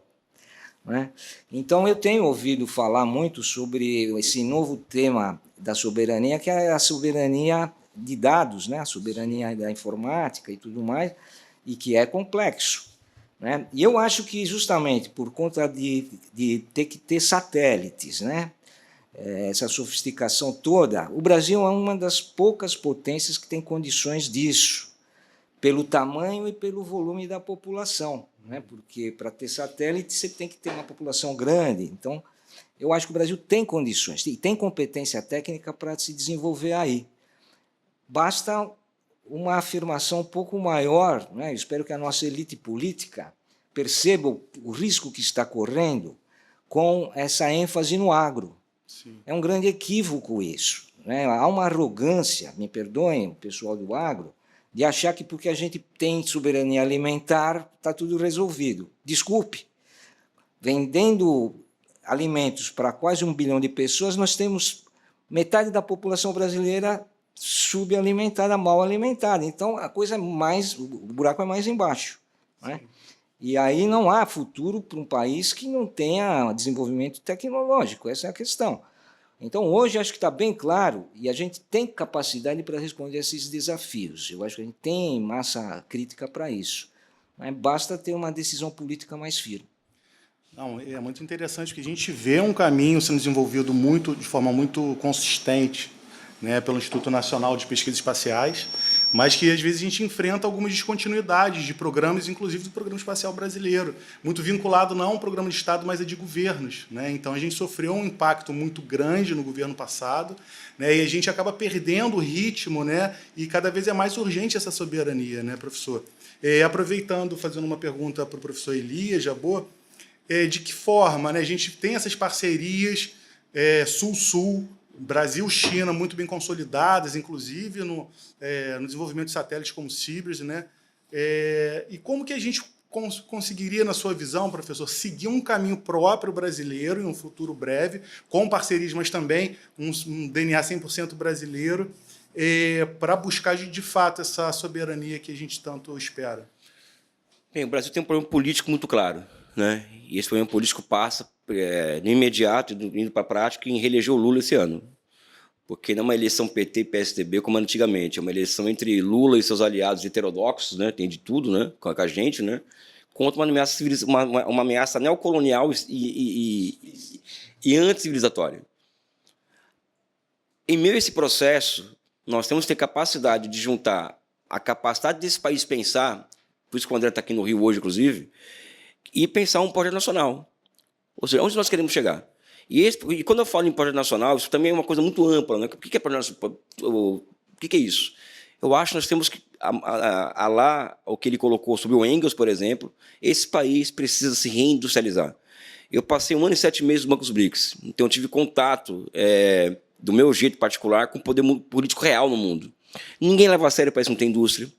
Né? Então, eu tenho ouvido falar muito sobre esse novo tema da soberania, que é a soberania de dados, né? A soberania da informática e tudo mais, e que é complexo. Né? E eu acho que, justamente por conta de ter que ter satélites, né? Essa sofisticação toda, o Brasil é uma das poucas potências que tem condições disso, pelo tamanho e pelo volume da população, né? Porque para ter satélite você tem que ter uma população grande. Então, eu acho que o Brasil tem condições e tem competência técnica para se desenvolver aí. Basta uma afirmação um pouco maior, né? Eu espero que a nossa elite política perceba o risco que está correndo com essa ênfase no agro. Sim. É um grande equívoco isso. Né? Há uma arrogância, me perdoem, o pessoal do agro, de achar que porque a gente tem soberania alimentar, está tudo resolvido. Desculpe, vendendo alimentos para quase 1 bilhão de pessoas, nós temos metade da população brasileira subalimentada, mal alimentada. Então, a coisa é mais, o buraco é mais embaixo. Né? E aí não há futuro para um país que não tenha desenvolvimento tecnológico, essa é a questão. Então, hoje, acho que está bem claro, e a gente tem capacidade para responder a esses desafios. Eu acho que a gente tem massa crítica para isso. Mas basta ter uma decisão política mais firme. Não, é muito interessante que a gente vê um caminho sendo desenvolvido de forma muito consistente, né, pelo Instituto Nacional de Pesquisas Espaciais, mas que, às vezes, a gente enfrenta algumas descontinuidades de programas, inclusive do Programa Espacial Brasileiro, muito vinculado não a um programa de Estado, mas a de governos. Né? Então, a gente sofreu um impacto muito grande no governo passado, né, e a gente acaba perdendo o ritmo, né, e cada vez é mais urgente essa soberania, né, professor? Aproveitando, fazendo uma pergunta para o professor Elias Jabbour, de que forma, né, a gente tem essas parcerias Sul-Sul, Brasil-China muito bem consolidadas, inclusive no desenvolvimento de satélites como o CIBERS, né? E como que a gente conseguiria, na sua visão, professor, seguir um caminho próprio brasileiro em um futuro breve, com parcerias, mas também um DNA 100% brasileiro, para buscar, de fato, essa soberania que a gente tanto espera? Bem, o Brasil tem um problema político muito claro, né? E esse problema político passa no imediato, indo para a prática, em reeleger o Lula esse ano. Porque não é uma eleição PT e PSDB como antigamente, é uma eleição entre Lula e seus aliados heterodoxos, né? Tem de tudo, né? Com a gente, né? Contra uma ameaça neocolonial e anticivilizatória. Em meio a esse processo, nós temos que ter capacidade de juntar a capacidade desse país pensar, por isso que o André está aqui no Rio hoje, inclusive, e pensar um projeto nacional. Ou seja, onde nós queremos chegar? E quando eu falo em projeto nacional, isso também é uma coisa muito ampla. Né? O que é projeto nacional? O que é isso? Eu acho que nós temos que, lá o que ele colocou sobre o Engels, por exemplo, esse país precisa se reindustrializar. Eu passei 1 ano e 7 meses no Banco dos BRICS, então eu tive contato, do meu jeito particular, com o poder político real no mundo. Ninguém leva a sério o país que não tem indústria,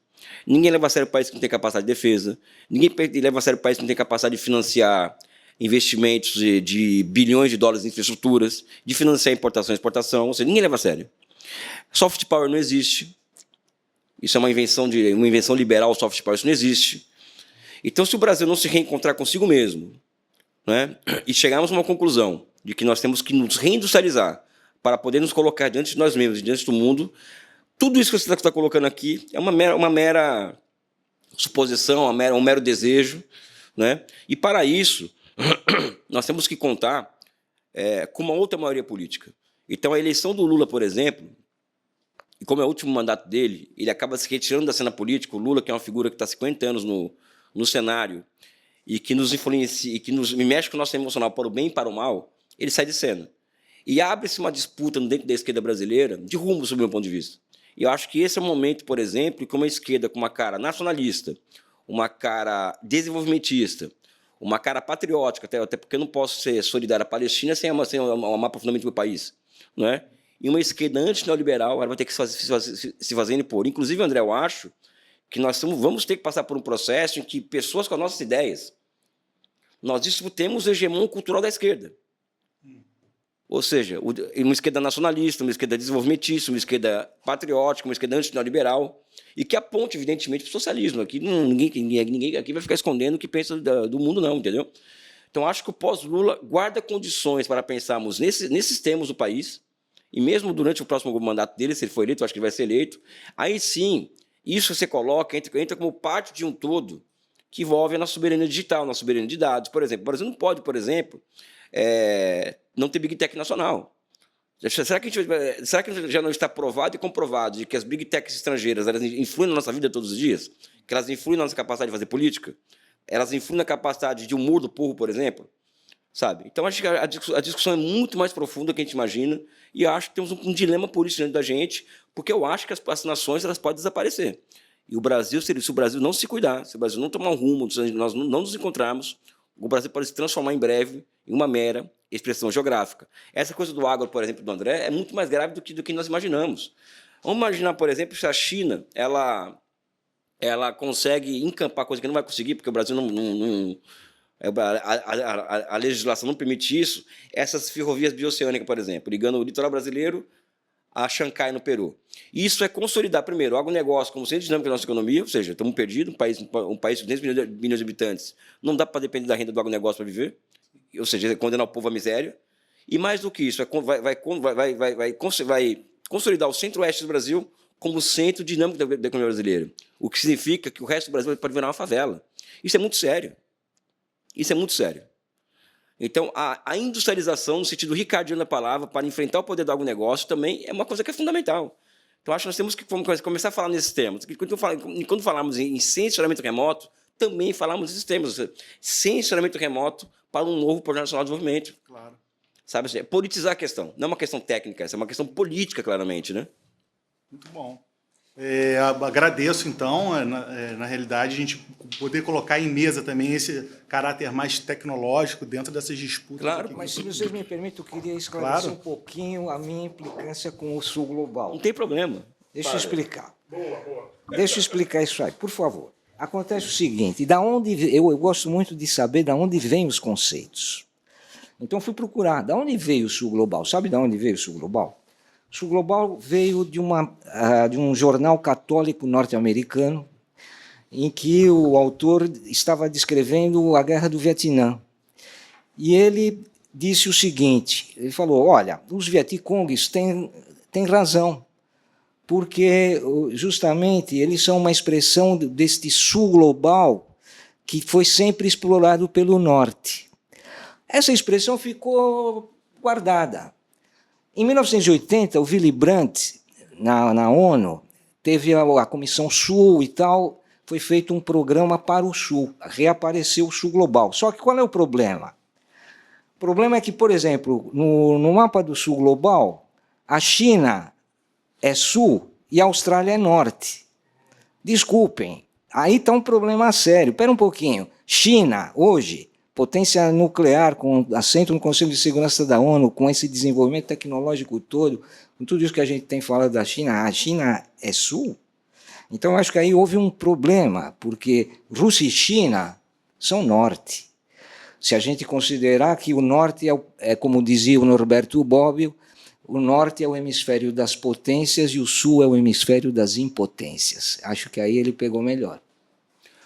ninguém leva a sério o país que não tem capacidade de defesa, ninguém leva a sério o país que não tem capacidade de financiar investimentos de bilhões de dólares em infraestruturas, de financiar importação e exportação, ou seja, ninguém leva a sério. Soft power não existe. Isso é uma invenção liberal, soft power, isso não existe. Então, se o Brasil não se reencontrar consigo mesmo, né, e chegarmos a uma conclusão de que nós temos que nos reindustrializar para poder nos colocar diante de nós mesmos e diante do mundo, tudo isso que você está colocando aqui é uma mera suposição, um mero desejo. Né? E, para isso, nós temos que contar com uma outra maioria política. Então, a eleição do Lula, por exemplo, e como é o último mandato dele, ele acaba se retirando da cena política. O Lula, que é uma figura que está há 50 anos no cenário e que nos influencia, e que mexe com o nosso emocional para o bem e para o mal, ele sai de cena. E abre-se uma disputa dentro da esquerda brasileira de rumo, sob o meu ponto de vista. E eu acho que esse é o momento, por exemplo, que uma esquerda com uma cara nacionalista, uma cara desenvolvimentista, uma cara patriótica, até porque eu não posso ser solidário à Palestina sem amar profundamente o meu país, não é? E uma esquerda anti-neoliberal, ela vai ter que se fazer impor. Inclusive, André, eu acho que nós vamos ter que passar por um processo em que pessoas com as nossas ideias, nós disputemos o hegemon cultural da esquerda. Ou seja, uma esquerda nacionalista, uma esquerda desenvolvimentista, uma esquerda patriótica, uma esquerda anti-neoliberal, e que aponte, evidentemente, para o socialismo. Aqui ninguém aqui vai ficar escondendo o que pensa do mundo, não, entendeu? Então, acho que o pós-Lula guarda condições para pensarmos nesses temas do país, e mesmo durante o próximo mandato dele, se ele for eleito, acho que ele vai ser eleito, aí sim, isso você coloca, entra como parte de um todo que envolve a nossa soberania digital, nossa soberania de dados. Por exemplo, o Brasil não pode, por exemplo, não ter Big Tech nacional. Será que já não está provado e comprovado de que as Big Techs estrangeiras elas influem na nossa vida todos os dias? Que elas influem na nossa capacidade de fazer política? Elas influem na capacidade de humor do povo, por exemplo? Sabe? Então, acho que a discussão é muito mais profunda do que a gente imagina e acho que temos um dilema político dentro da gente, porque eu acho que as nações elas podem desaparecer. E o Brasil, se o Brasil não se cuidar, se o Brasil não tomar um rumo, se nós não nos encontrarmos, o Brasil pode se transformar em breve em uma mera expressão geográfica. Essa coisa do agro, por exemplo, do André, é muito mais grave do que nós imaginamos. Vamos imaginar, por exemplo, se a China ela consegue encampar coisa que não vai conseguir, porque o Brasil a legislação não permite isso, essas ferrovias bioceânicas, por exemplo, ligando o litoral brasileiro a Xangai, no Peru. Isso é consolidar, primeiro, o agronegócio como centro dinâmico da nossa economia, ou seja, estamos perdidos, um país de 200 milhões de habitantes, não dá para depender da renda do agronegócio para viver, ou seja, condenar o povo à miséria. E mais do que isso, vai consolidar o centro-oeste do Brasil como centro dinâmico da economia brasileira, o que significa que o resto do Brasil pode virar uma favela. Isso é muito sério. Isso é muito sério. Então, a industrialização, no sentido ricardiano da palavra, para enfrentar o poder do agronegócio, também é uma coisa que é fundamental. Então, acho que nós temos que começar a falar nesses termos. Quando falamos em sensoramento remoto, também falamos nesses termos. Sensoramento remoto para um novo Programa Nacional de Desenvolvimento. Claro. Sabe assim, politizar a questão. Não é uma questão técnica, essa é uma questão política, claramente, né? Muito bom. Agradeço, então, na realidade, a gente poder colocar em mesa também esse caráter mais tecnológico dentro dessas disputas. Claro, mas se vocês me permitem, eu queria esclarecer um pouquinho a minha implicância com o Sul Global. Não tem problema. Deixa eu explicar. Boa. Deixa eu explicar isso aí, por favor. Acontece o seguinte, eu gosto muito de saber de onde vêm os conceitos. Então, fui procurar, de onde veio o Sul Global? Sabe de onde veio o Sul Global? O Sul Global veio de um jornal católico norte-americano, em que o autor estava descrevendo a Guerra do Vietnã. E ele disse o seguinte, ele falou, olha, os Vietcongues têm razão, porque justamente eles são uma expressão deste Sul Global que foi sempre explorado pelo Norte. Essa expressão ficou guardada. Em 1980, o Willy Brandt, na ONU, teve a Comissão Sul e tal, foi feito um programa para o Sul, reapareceu o Sul Global. Só que qual é o problema? O problema é que, por exemplo, no mapa do Sul Global, a China é Sul e a Austrália é Norte. Desculpem, aí está um problema sério. Espera um pouquinho. China, hoje, potência nuclear, com assento no Conselho de Segurança da ONU, com esse desenvolvimento tecnológico todo, com tudo isso que a gente tem falado da China, a China é Sul? Então, eu acho que aí houve um problema, porque Rússia e China são Norte. Se a gente considerar que o Norte é como dizia o Norberto Bobbio, o Norte é o hemisfério das potências e o Sul é o hemisfério das impotências. Acho que aí ele pegou melhor.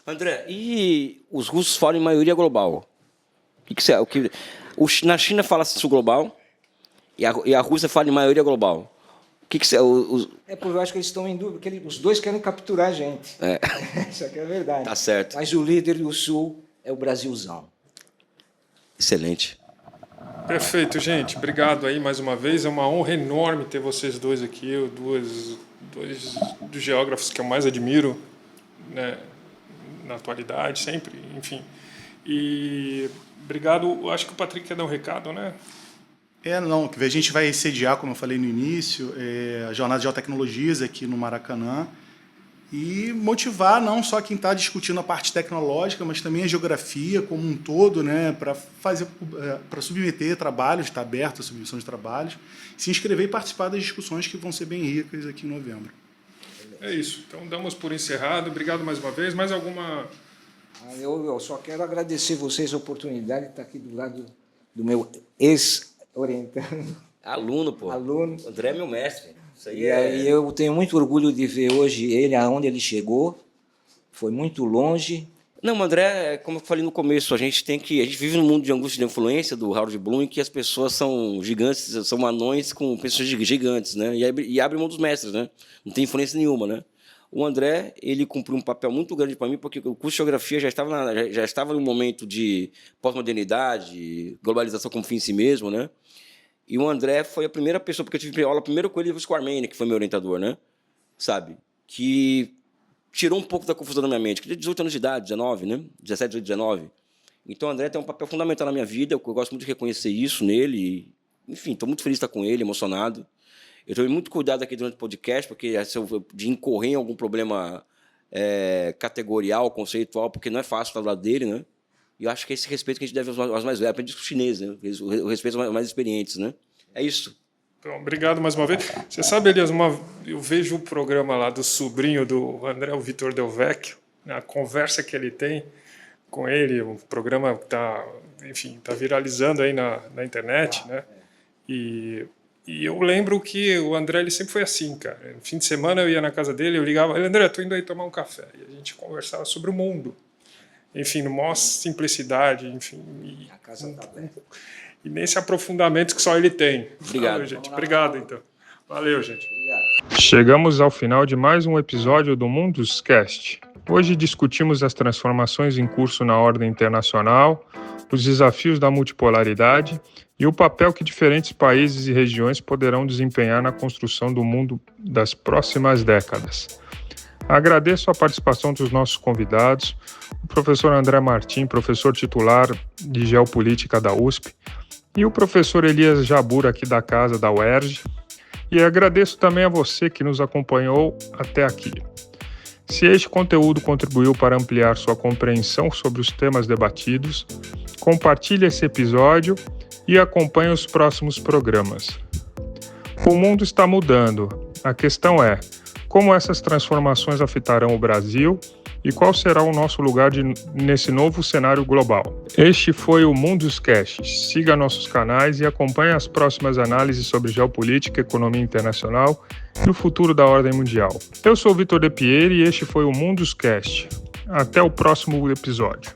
André, e os russos falam em maioria global? Na China fala-se Sul Global e a Rússia fala em maioria global. Porque eu acho que eles estão em dúvida, porque os dois querem capturar a gente. Isso aqui é verdade. Tá certo. Mas o líder do Sul é o Brasilzão. Excelente. Perfeito, gente. Obrigado aí mais uma vez. É uma honra enorme ter vocês dois aqui, dois dos geógrafos que eu mais admiro, né, na atualidade, sempre, enfim. E obrigado. Acho que o Patrick quer dar um recado, né? Não, a gente vai sediar, como eu falei no início, a Jornada de Geotecnologias aqui no Maracanã e motivar não só quem está discutindo a parte tecnológica, mas também a geografia como um todo, né, para submeter trabalhos, está aberto a submissão de trabalhos, se inscrever e participar das discussões que vão ser bem ricas aqui em novembro. É isso. Então, damos por encerrado. Obrigado mais uma vez. Mais alguma... Eu só quero agradecer vocês a oportunidade de estar aqui do lado do meu ex-orientando. Aluno, pô. Aluno. André é meu mestre. Isso aí E aí eu tenho muito orgulho de ver hoje ele, aonde ele chegou. Foi muito longe. Não, André, como eu falei no começo, a gente vive num mundo de angústia de influência do Harold Bloom, em que as pessoas são gigantes, são anões com pessoas gigantes, né? E abre mão dos mestres, né? Não tem influência nenhuma, né? O André, ele cumpriu um papel muito grande para mim, porque o curso de geografia já estava em um momento de pós-modernidade, globalização como fim em si mesmo, né? E o André foi a primeira pessoa, porque eu tive aula primeiro com ele e com o Armênia, que foi meu orientador, né? Sabe? Que tirou um pouco da confusão da minha mente, que tinha 18 anos de idade, 19, né? 17, 18, 19. Então, o André tem um papel fundamental na minha vida, eu gosto muito de reconhecer isso nele. Enfim, estou muito feliz de estar com ele, emocionado. Eu tomei muito cuidado aqui durante o podcast, porque de incorrer em algum problema categorial, conceitual, porque não é fácil falar dele, né? E eu acho que é esse respeito que a gente deve aos mais velhos, aprendi com os chineses, né? O respeito aos mais experientes, né? É isso. Então, obrigado mais uma vez. Você sabe, Elias, eu vejo o programa lá do sobrinho do André, o Vitor Del Vecchio, a conversa que ele tem com ele, o programa está, enfim, está viralizando aí na internet, né? E eu lembro que o André, ele sempre foi assim, cara. No fim de semana eu ia na casa dele, eu ligava, André, estou indo aí tomar um café. E a gente conversava sobre o mundo. Enfim, numa simplicidade, enfim. A casa está aberta. E nesse aprofundamento que só ele tem. Obrigado. Valeu, gente. Obrigado, então. Valeu, gente. Obrigado. Chegamos ao final de mais um episódio do Munduscast. Hoje discutimos as transformações em curso na ordem internacional, os desafios da multipolaridade e o papel que diferentes países e regiões poderão desempenhar na construção do mundo das próximas décadas. Agradeço a participação dos nossos convidados, o professor André Martim, professor titular de Geopolítica da USP, e o professor Elias Jabbour, aqui da casa da UERJ, e agradeço também a você que nos acompanhou até aqui. Se este conteúdo contribuiu para ampliar sua compreensão sobre os temas debatidos, compartilhe esse episódio e acompanhe os próximos programas. O mundo está mudando. A questão é, como essas transformações afetarão o Brasil e qual será o nosso lugar nesse novo cenário global. Este foi o Munduscast. Siga nossos canais e acompanhe as próximas análises sobre geopolítica, economia internacional e o futuro da ordem mundial. Eu sou Vitor De Pieri e este foi o Munduscast. Até o próximo episódio.